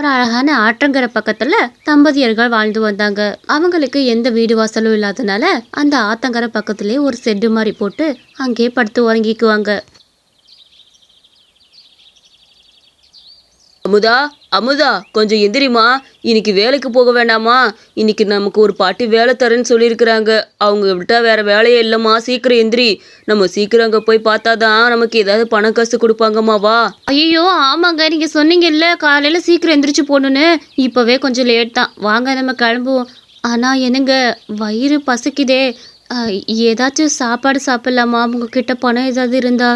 ஒரு அழகான ஆற்றங்கரை பக்கத்துல தம்பதியர்கள் வாழ்ந்து வந்தாங்க. அவங்களுக்கு எந்த வீடு வாசலும் இல்லாதனால அந்த ஆத்தங்கரை பக்கத்திலே ஒரு செட்டு மாதிரி போட்டு அங்கேயே படுத்து உறங்கிக்குவாங்க. அமுதா, அமுதா, கொஞ்சம் எந்திரிமா. இன்னைக்கு வேலைக்கு போக வேண்டாமா? இன்னைக்கு நமக்கு ஒரு பாட்டி வேலை தரேன்னு சொல்லியிருக்கிறாங்க. அவங்க விட்டா வேற வேலையே இல்லைம்மா. சீக்கிரம் எந்திரி. நம்ம சீக்கிரம் அங்கே போய் பார்த்தாதான் நமக்கு ஏதாவது பணம் காசு கொடுப்பாங்கம்மா. வா. ஐயோ ஆமாங்க, நீங்க சொன்னீங்கல்ல காலையில சீக்கிரம் எந்திரிச்சு போகணுன்னு. இப்பவே கொஞ்சம் லேட் தான், வாங்க நம்ம கிளம்புவோம். ஆனா என்னங்க, வயிறு பசிக்குதே. ஏதாச்சும் சாப்பாடு சாப்பிடலாமா? உங்ககிட்ட பணம் ஏதாவது இருந்தா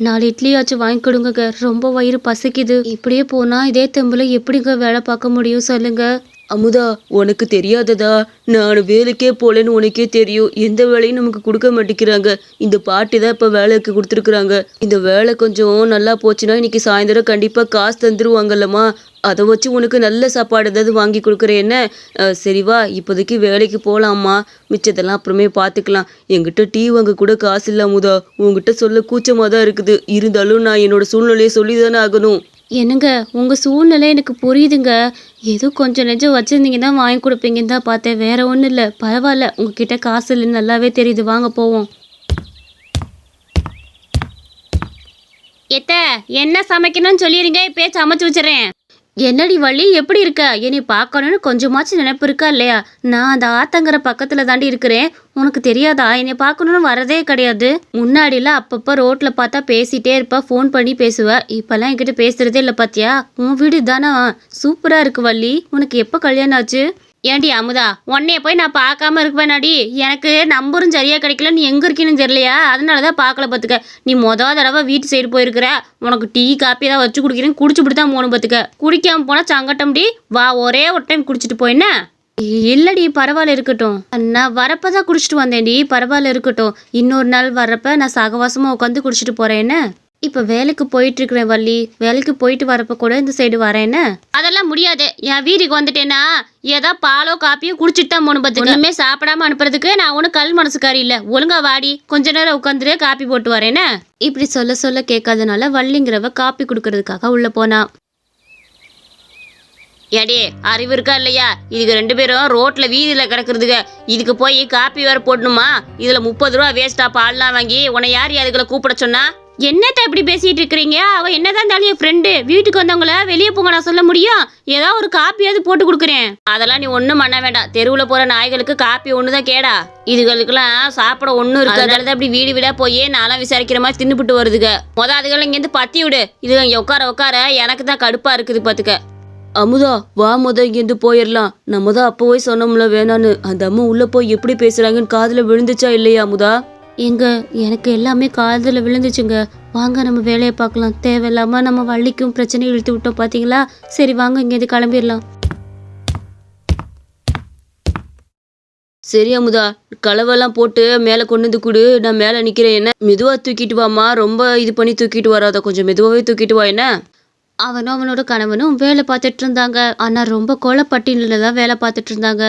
4 இட்லியாச்சும் வாங்கி கொடுங்கங்க. ரொம்ப வயிறு பசிக்குது. இப்படியே போனா இதே தெம்புல எப்படிங்க வேலை பார்க்க முடியும் சொல்லுங்க. அமுதா, உனக்கு தெரியாததா? நான் வேலைக்கே போகலன்னு உனக்கே தெரியும். எந்த வேலையும் நமக்கு கொடுக்க மாட்டேங்கிறாங்க. இந்த பாட்டி தான் இப்போ வேலைக்கு கொடுத்துருக்குறாங்க. இந்த வேலை கொஞ்சம் நல்லா போச்சுன்னா இன்னைக்கு சாயந்தரம் கண்டிப்பாக காசு தந்துருவாங்கல்லம்மா. அதை வச்சு உனக்கு நல்ல சாப்பாடு ஏதாவது வாங்கி கொடுக்குறேன் என்ன? சரி வா, இப்போதைக்கு வேலைக்கு போகலாம்மா. மிச்சத்தெல்லாம் அப்புறமே பார்த்துக்கலாம். என்கிட்ட டீ வாங்க கூட காசு இல்லை அமுதா. உங்ககிட்ட சொல்ல கூச்சமாக தான் இருக்குது. இருந்தாலும் நான் என்னோட சூழ்நிலையை சொல்லி தானே ஆகணும். என்னங்க, உங்க சூழ்நிலை எனக்கு புரியுதுங்க. ஏதோ கொஞ்சம் நெஞ்சம் வச்சிருந்தீங்கன்னா வாங்கி கொடுப்பீங்கன்னு தான் பார்த்தேன், வேற ஒன்றும் இல்லை. பரவாயில்ல, உங்ககிட்ட காசு இல்லைன்னு நல்லாவே தெரியுது. வாங்க போவோம். எத்த என்ன சமைக்கணும்னு சொல்லிடுங்க, இப்பயே சமைச்சு வச்சுறேன். என்னடி வள்ளி, எப்படி இருக்க? என்னை பார்க்கணும்னு கொஞ்சமாச்சும் நினைப்பு இருக்கா இல்லையா? நான் அந்த ஆத்தங்கரை பக்கத்துல தாண்டி இருக்கிறேன். உனக்கு தெரியாதா? என்னை பார்க்கணும்னு வரதே கிடையாது. முன்னாடிலாம் அப்பப்போ ரோட்ல பார்த்தா பேசிட்டே இருப்ப, ஃபோன் பண்ணி பேசுவ. இப்பெல்லாம் என்கிட்ட பேசுறதே இல்லை பாத்தியா? உன் வீடு தானே? சூப்பரா இருக்கு வள்ளி. உனக்கு எப்போ கல்யாணம் ஆச்சு? ஏண்டி அமுதா, உன்னைய போய் நான் பார்க்காம இருப்பேனாடி? எனக்கு நம்பரும் சரியா கிடைக்கல. நீ எங்க இருக்கீன்னு தெரியலையா? அதனாலதான் பார்க்கல பாத்துக்க. நீ தடவை வீட்டு சைடு போயிருக்கிற. உனக்கு டீ காப்பி ஏதாவது வச்சு குடிக்கிறேன், குடிச்சுட்டு தான் போகணும் பாத்துக்க. குடிக்காம போனா சங்கட்டம்டி. வா, ஒரே ஒரு டைம் குடிச்சிட்டு போயின்னா. இல்லடி, பரவாயில்ல இருக்கட்டும். நான் வரப்பதான் குடிச்சிட்டு வந்தேன்டி. பரவாயில்ல இருக்கட்டும். இன்னொரு நாள் வர்றப்ப நான் சகவாசமா உட்காந்து குடிச்சிட்டு போறேன் என்ன? இப்ப வேலைக்கு போயிட்டு இருக்கிறேன் வள்ளி. வேலைக்கு போயிட்டு வரப்ப கூட இந்த சைடு வரேன்னு. அதெல்லாம் முடியாது. என் வீட்டுக்கு வந்துட்டேன்னா ஏதோ பாலோ காப்பியோ குடிச்சிட்டு தான் போகணும் பார்த்துக்க. ஒண்ணுமே சாப்பிடாம அனுப்புறதுக்கு நான் ஒன்றும் கல் மனசுக்காரி இல்லை. ஒழுங்கா வாடி, கொஞ்ச நேரம் உட்காந்துட்டு காப்பி போட்டு வரேன்னு. இப்படி சொல்ல சொல்ல கேட்காதனால வள்ளிங்கிறவ காப்பி கொடுக்கறதுக்காக உள்ள போனா. ஏடி, அறிவு இருக்கா இல்லையா? இதுக்கு 2 பேரும் ரோட்ல வீதியில கிடக்குறதுக்கு. இதுக்கு போய் காப்பி வேற போடணுமா? இதுல 30 ரூபா வேஸ்டா பால்லாம் வாங்கி உன்னை யார் அதுக்குள்ள கூப்பிட சொன்னா? என்னத்த இப்படி பேசிட்டு இருக்கிறீங்க? அவ என்னதான் தலைய ஃப்ரெண்டு. வீட்டுக்கு வந்தவங்கள வெளியே போங்க நான் சொல்ல முடியும்? ஏதாவது ஒரு காப்பியாவது போட்டு கொடுக்குறேன். அதெல்லாம் நீ ஒன்றும் பண்ண வேண்டாம். தெருவில் போற நாய்களுக்கு காப்பி ஒண்ணுதான் கேடா. இதுகளுக்கெல்லாம் சாப்பிட ஒன்றும் இருக்கிறதால அப்படி வீடு வீடா போய் நான்லாம் விசாரிக்கிற மாதிரி தின்னுபிட்டு வருதுங்க. அதுகள் இங்கேருந்து பத்தி விடு. இது இங்க உட்கார உட்கார எனக்கு தான் கடுப்பா இருக்குது பாத்துக்க. அமுதா, வா, இங்கேருந்து போயிடலாம். நம்ம தான் அப்போவே சொன்னோம்ல வேணான்னு. அந்த அம்மா உள்ள போய் எப்படி பேசுறாங்கன்னு காதுல விழுந்துச்சா இல்லையா அமுதா? எனக்கு எல்லாமே காதில் விழுந்துச்சுங்க. வாங்க நம்ம வேலையை பார்க்கலாம். தேவையில்லாம நம்ம வள்ளிக்கும் பிரச்சனை இழுத்து விட்டோம் பாத்தீங்களா? சரி வாங்க, இங்கேருந்து கிளம்பிடலாம். சரி அமுதா, கலவெல்லாம் போட்டு மேலே கொண்டு வந்து கொடு. நான் மேலே நிற்கிறேன். என்ன மெதுவாக தூக்கிட்டு வாமா. ரொம்ப இது பண்ணி தூக்கிட்டு வராத, கொஞ்சம் மெதுவாகவே தூக்கிட்டு வா. என்ன? அவனும் அவனோட கணவனும் வேலை பார்த்துட்டு இருந்தாங்க. ஆனா ரொம்ப கோலப்பட்டினில தான் வேலை பார்த்துட்டு இருந்தாங்க.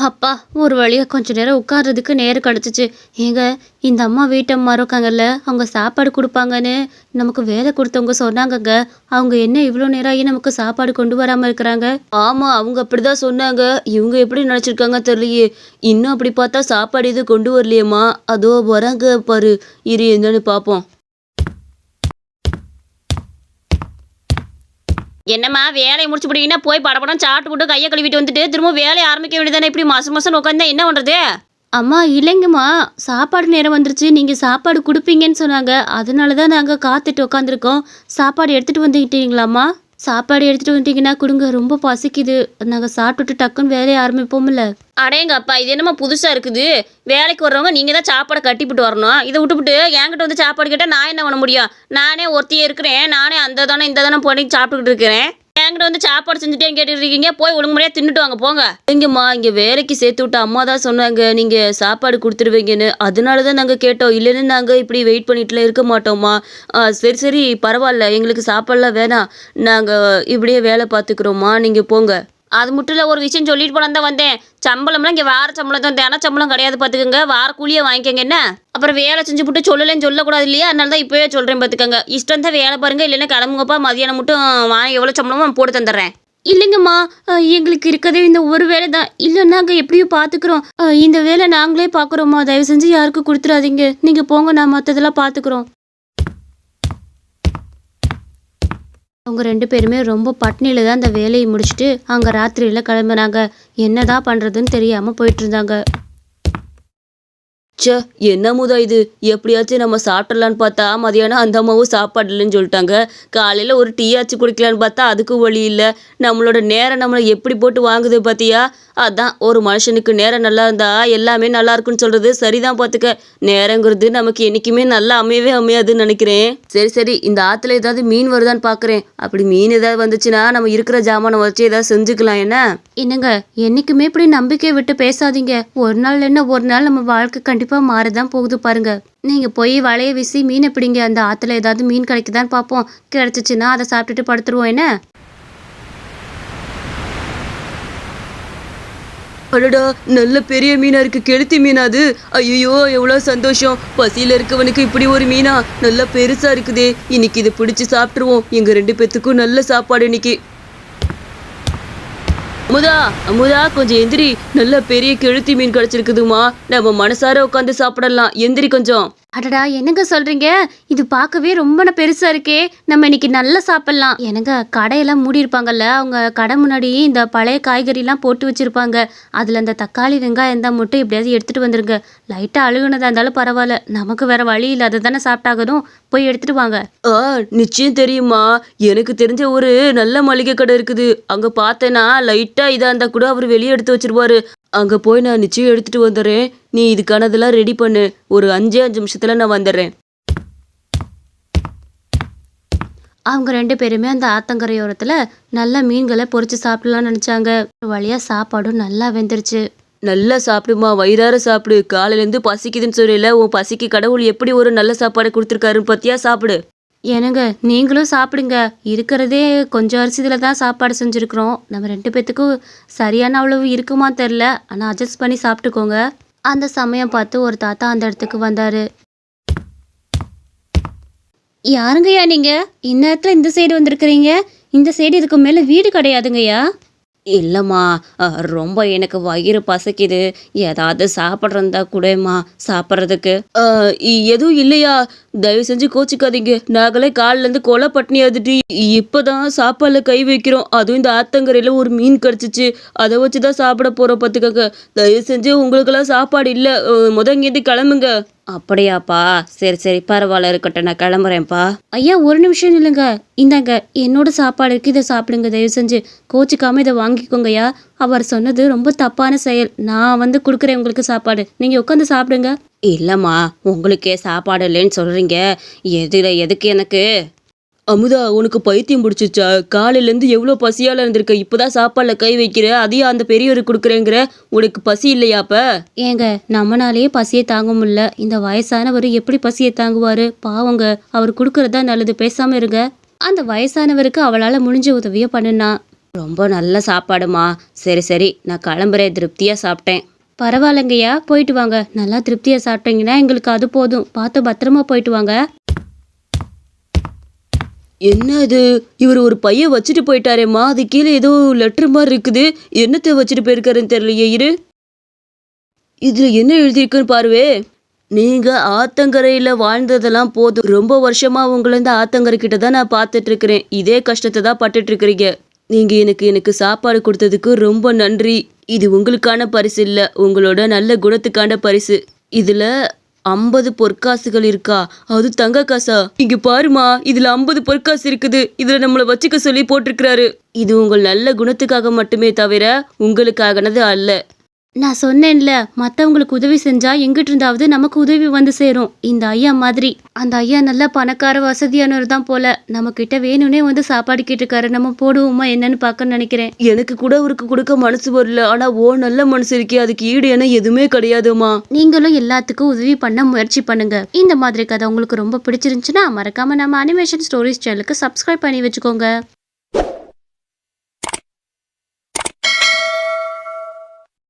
அப்பா, ஒரு வழியா கொஞ்ச நேரம் உட்கார்றதுக்கு நேரம் கிடச்சிச்சு. ஏங்க, இந்த அம்மா வீட்டம்மா இருக்காங்கல்ல, அவங்க சாப்பாடு கொடுப்பாங்கன்னு நமக்கு வேலை கொடுத்தவங்க சொன்னாங்கங்க. அவங்க என்ன இவ்வளோ நேரம் ஆகி நமக்கு சாப்பாடு கொண்டு வராமல் இருக்கிறாங்க? ஆமா, அவங்க அப்படிதான் சொன்னாங்க. இவங்க எப்படி நினைச்சிருக்காங்க தெரியலையே. இன்னும் அப்படி பார்த்தா சாப்பாடு எதுவும் கொண்டு வரலையேம்மா. அதோ வராங்க பாரு, இரு என்னன்னு பார்ப்போம். என்னம்மா, வேலையை முடிச்சு போட்டீங்கன்னா போய் படப்படம் சாப்பிட்டு போட்டு கையை கழுவிட்டு வந்துட்டு திரும்ப வேலையை ஆரம்பிக்க வேண்டியதானே? இப்படி மாசம் உட்காந்தா என்ன பண்றது? அம்மா இல்லைங்கம்மா, சாப்பாடு நேரம் வந்துருச்சு. நீங்கள் சாப்பாடு கொடுப்பீங்கன்னு சொன்னாங்க. அதனால தான் நாங்கள் காத்துட்டு உட்காந்துருக்கோம். சாப்பாடு எடுத்துகிட்டு வந்துக்கிட்டீங்களாம்மா? சாப்பாடு எடுத்துகிட்டு வந்துட்டீங்கன்னா கொடுங்க, ரொம்ப பசிக்குது. நாங்கள் சாப்பிட்டுட்டு டக்குன்னு வேலையை ஆரம்பிப்போம்ல. அடேங்க அப்பா, இது என்னம்மா புதுசாக இருக்குது? வேலைக்கு வர்றவங்க நீங்கள் தான் சாப்பாடை கட்டிவிட்டு வரணும். இதை விட்டுவிட்டு என்கிட்ட வந்து சாப்பாடு கேட்டால் நான் என்ன பண்ண முடியும்? நானே ஒருத்தியே இருக்கிறேன். நானே அந்த தானே இந்த தானே பண்ணி சாப்பிட்டுக்கிட்டு இருக்கிறேன். என்கிட்ட வந்து சாப்பாடு செஞ்சுட்டேன்னு கேட்டுட்டு இருக்கீங்க. போய் ஒழுங்கு முறையாக தின்னுட்டு வாங்க போங்க. எங்கம்மா, இங்கே வேலைக்கு சேர்த்து விட்ட அம்மா தான் சொன்னாங்க நீங்கள் சாப்பாடு கொடுத்துருவீங்கன்னு. அதனால தான் நாங்கள் கேட்டோம். இல்லைன்னு நாங்கள் இப்படி வெயிட் பண்ணிட்டுலாம் இருக்க மாட்டோம்மா. சரி சரி, பரவாயில்ல, எங்களுக்கு சாப்பாடெலாம் வேணாம். நாங்கள் இப்படியே வேலை பார்த்துக்குறோம்மா, நீங்கள் போங்க. அது மட்டும் இல்லை, ஒரு விஷயம் சொல்லிட்டு போலாம் தான் வந்தேன். சம்பளம்லாம் இங்கே வார சம்பளம் தான், தின சம்பளம் கிடையாது பார்த்துக்கோங்க. வார கூலியை வாங்கிக்கோங்க என்ன. அப்புறம் வேலை செஞ்சு போட்டு சொல்லலைன்னு சொல்லக்கூடாது இல்லையா, அதனால தான் இப்போவே சொல்கிறேன் பார்த்துக்கோங்க. இஷ்டம் தான் வேலை பாருங்க, இல்லைன்னா கிளம்புங்கப்பா. மதியானம் மட்டும் வாங்கி எவ்வளோ சம்பளமோ போட்டு தந்துடுறேன். இல்லைங்கம்மா, எங்களுக்கு இருக்கதே இந்த ஒரு வேலை தான். இல்லைன்னா நாங்கள் எப்படியும் பார்த்துக்குறோம். இந்த வேலை நாங்களே பார்க்குறோம்மா. தயவு செஞ்சு யாருக்கும் கொடுத்துடாதீங்க. நீங்கள் போங்க, நான் மற்றதெல்லாம் பார்த்துக்குறோம். அவங்க 2 பேருமே ரொம்ப பட்னியில் தான் அந்த வேலையை முடிச்சுட்டு அங்கே ராத்திரியில் கிளம்புனாங்க. என்னதான் பண்ணுறதுன்னு தெரியாமல் போயிட்டு இருந்தாங்க. ச்சே, என்ன முதா இது? எப்படியாச்சும் நம்ம சாப்பிடலான்னு பார்த்தா மதியானம் அந்த அம்மாவும் சாப்பாடு இல்லைன்னு சொல்லிட்டாங்க. காலையில் ஒரு டீ ஆச்சு குடிக்கலான்னு பார்த்தா அதுக்கும் வழி இல்லை. நம்மளோட நேரம் நம்மளை எப்படி போட்டு வாங்குது பார்த்தியா? அதான் ஒரு மனுஷனுக்கு நேரம் நல்லா இருந்தா எல்லாமே நல்லா இருக்குன்னு சொல்றது சரிதான் பார்த்துக்க. நேரங்கிறது நமக்கு என்றைக்குமே நல்லா அமையவே அமையாதுன்னு நினைக்கிறேன். சரி சரி, இந்த ஆற்றுல ஏதாவது மீன் வருதான்னு பார்க்குறேன். அப்படி மீன் ஏதாவது வந்துச்சுன்னா நம்ம இருக்கிற ஜாமானை வச்சு ஏதாவது செஞ்சுக்கலாம் என்ன? என்னங்க, என்றைக்குமே இப்படி நம்பிக்கையை விட்டு பேசாதீங்க. ஒரு நாள் என்ன ஒரு நாள் நம்ம வாழ்க்கை கண்டிப்பாக மாறதான் போகுது பாருங்க. நீங்கள் போய் வலையை வீசி மீனை பிடிங்க. அந்த ஆற்றுல ஏதாவது மீன் கிடைக்குதான்னு பார்ப்போம். கிடைச்சிச்சுன்னா அதை சாப்பிட்டுட்டு படுத்துருவோம் என்ன? அடடா, நல்ல பெரிய மீனா இருக்கு. கெளுத்தி மீனா அது? ஐயோ, எவ்வளோ சந்தோஷம். பசியில் இருக்கவனுக்கு இப்படி ஒரு மீனா நல்லா பெருசா இருக்குதே. இன்னைக்கு இதை பிடிச்சி சாப்பிட்டுருவோம். எங்க 2 பேத்துக்கும் நல்ல சாப்பாடு இன்னைக்கு. அமுதா அமுதா, கொஞ்சம் எந்திரி. நல்ல பெரிய கெளுத்தி மீன் கிடைச்சிருக்குதுமா. நம்ம மனசார உட்காந்து சாப்பிடலாம். எந்திரி கொஞ்சம். அடடா, என்னங்க சொல்றீங்க? இது பார்க்கவே ரொம்ப பெருசா இருக்கே. நம்ம இன்னைக்கு நல்லா சாப்பிடலாம். என்னங்க, கடையெல்லாம் மூடி இருப்பாங்கல்ல, அவங்க கடை முன்னாடி இந்த பழைய காய்கறிலாம் போட்டு வச்சிருப்பாங்க. அதுல இந்த தக்காளி வெங்காயம் தான் மட்டும் எப்படியாவது எடுத்துட்டு வந்துருங்க. லைட்டா அழுகுனதா இருந்தாலும் பரவாயில்ல, நமக்கு வேற வழி இல்லை, அதை தானே சாப்பிட்டாகணும். போய் எடுத்துட்டு வாங்க. ஆ, நிச்சயம் தெரியுமா. எனக்கு தெரிஞ்ச ஒரு நல்ல மளிகை கடை இருக்குது. அங்க பார்த்தேன்னா லைட்டா இதா இருந்தா கூட அவர் வெளியே எடுத்து வச்சிருவாரு. அங்க போய் நான் நிச்சயம் எடுத்துட்டு வந்துடுறேன். நீ இதுக்கானதெல்லாம் ரெடி பண்ணு. ஒரு 5 நிமிஷத்துல நான் வந்துடுறேன். அவங்க 2 பேருமே அந்த ஆத்தங்கரையோரத்துல நல்ல மீன்களை பொரிச்சு சாப்பிடலாம்னு நினைச்சாங்க. ஒரு வழியா சாப்பாடும் நல்லா வெந்துருச்சு. நல்லா சாப்பிடுமா, வயிறார சாப்பிடு. காலையிலேருந்து பசிக்குதுன்னு சொல்லல, உன் பசிக்கு கடவுள் எப்படி ஒரு நல்ல சாப்பாடை கொடுத்துருக்காருன்னு பத்தியா? சாப்பிடு. ஏனுங்க, நீங்களும் சாப்பிடுங்க. இருக்கிறதே கொஞ்சம் அரிசியில தான் சாப்பாடு செஞ்சுருக்குறோம். நம்ம 2 பேத்துக்கும் சரியான அவ்வளவு இருக்குமா தெரில, ஆனால் அட்ஜஸ்ட் பண்ணி சாப்பிட்டுக்கோங்க. அந்த சமயம் பார்த்து ஒரு தாத்தா அந்த இடத்துக்கு வந்தாரு. யாருங்கய்யா நீங்க? இந்நேரத்தில் இந்த சைடு வந்திருக்கிறீங்க? இந்த சைடு இதுக்கு மேலே வீடு கிடையாதுங்கய்யா. இல்லைம்மா, ரொம்ப எனக்கு வயிறு பசிக்குது. ஏதாவது சாப்பிட்றதா கூடம்மா சாப்பிட்றதுக்கு. எதுவும் இல்லையா? தயவு செஞ்சு கோச்சிக்காதீங்க. நாங்களே காலிலேருந்து கொலை பட்டினி அதுட்டு இப்போதான் சாப்பாடில் கை வைக்கிறோம். அதுவும் இந்த ஆத்தங்கரையில் ஒரு மீன் கிடச்சிச்சு. அதை வச்சு தான் சாப்பிட போகிறோம் பார்த்துக்கங்க. தயவு செஞ்சு உங்களுக்கெல்லாம் சாப்பாடு இல்லை. இங்கேருந்து கிளம்புங்க. அப்படியாப்பா? சரி சரி, பரவாயில்ல, இருக்கட்டும், நான் கிளம்புறேன்ப்பா. ஐயா, ஒரு நிமிஷம் இல்லைங்க. இந்தாங்க, என்னோட சாப்பாடு இருக்கு, இதை சாப்பிடுங்க. தயவு செஞ்சு கோச்சிக்காம இதை வாங்கிக்கோங்கய்யா. அவர் சொன்னது ரொம்ப தப்பான செயல். நான் வந்து கொடுக்குறேன் உங்களுக்கு சாப்பாடு. நீங்கள் உட்காந்து சாப்பிடுங்க. இல்லைம்மா, உங்களுக்கே சாப்பாடு இல்லைன்னு சொல்கிறீங்க. எதுக்கு எனக்கு? அமுதா, உனக்கு பைத்தியம் பிடிச்சிச்சா? காலையிலேருந்து எவ்வளோ பசியால் இருந்திருக்க. இப்போதான் சாப்பாடில் கை வைக்கிற, அதையும் அந்த பெரியவருக்கு கொடுக்குறேங்கிற. உனக்கு பசி இல்லையாப்ப? ஏங்க, நம்மனாலேயே பசியை தாங்க முடியல. இந்த வயசானவர் எப்படி பசியை தாங்குவார்? பாவங்க, அவர் கொடுக்குறதா நல்லது. பேசாமல் இருங்க. அந்த வயசானவருக்கு அவளால் முடிஞ்ச உதவியை பண்ணுனா. ரொம்ப நல்ல சாப்பாடுமா. சரி சரி, நான் கிளம்புறேன். திருப்தியாக சாப்பிட்டேன். பரவாயில்லைங்கய்யா, போயிட்டு வாங்க. நல்லா திருப்தியாக சாப்பிட்டீங்கன்னா எங்களுக்கு அது போதும். பார்த்து பத்திரமா போயிட்டு வாங்க. என்ன இது? இவர் ஒரு பைய வச்சுட்டு போயிட்டாரேம்மா. அது கீழே ஏதோ லெட்டர் மாதிரி இருக்குது. என்னத்தை வச்சுட்டு போயிருக்காருன்னு தெரியலையே. இதுல என்ன எழுதியிருக்குன்னு பாருவே. நீங்க ஆத்தங்கரையில வாழ்ந்ததெல்லாம் போதும். ரொம்ப வருஷமா உங்களை இந்த ஆத்தங்கரை கிட்ட தான் நான் பார்த்துட்டு இருக்கிறேன். இதே கஷ்டத்தை தான் பட்டுட்டு இருக்கிறீங்க. நீங்க எனக்கு சாப்பாடு கொடுத்ததுக்கு ரொம்ப நன்றி. இது உங்களுக்கான பரிசு இல்ல, உங்களோட நல்ல குணத்துக்கான பரிசு. இதுல 50 பொற்காசுகள் இருக்கா? அது தங்க காசா? இங்க பாருமா, இதுல 50 பொற்காசு இருக்குது. இதுல நம்மளை வச்சுக்க சொல்லி போட்டிருக்கிறாரு. இது உங்கள் நல்ல குணத்துக்காக மட்டுமே தவிர உங்களுக்காகனது அல்ல. நான் சொன்னேன்ல, மற்றவங்களுக்கு உதவி செஞ்சா எங்கிட்ட இருந்தாவது நமக்கு உதவி வந்து சேரும். இந்த ஐயா மாதிரி. அந்த ஐயா நல்ல பணக்கார வசதியானவர் தான் போல. நம்ம கிட்ட வேணும்னே வந்து சாப்பாடு கேட்டிருக்காரு. நம்ம போடுவோமா என்னன்னு பார்க்க நினைக்கிறேன். எனக்கு கூட அவருக்கு கொடுக்க மனசு வரல. ஆனா நல்ல மனசு இருக்கே, அதுக்கு ஈடு என எதுவுமே கிடையாதுமா. நீங்களும் எல்லாத்துக்கும் உதவி பண்ண முயற்சி பண்ணுங்க. இந்த மாதிரி கதை உங்களுக்கு ரொம்ப பிடிச்சிருந்துச்சுன்னா மறக்காம நம்ம அனிமேஷன் ஸ்டோரிஸ் சேனலுக்கு சப்ஸ்கிரைப் பண்ணி வச்சுக்கோங்க.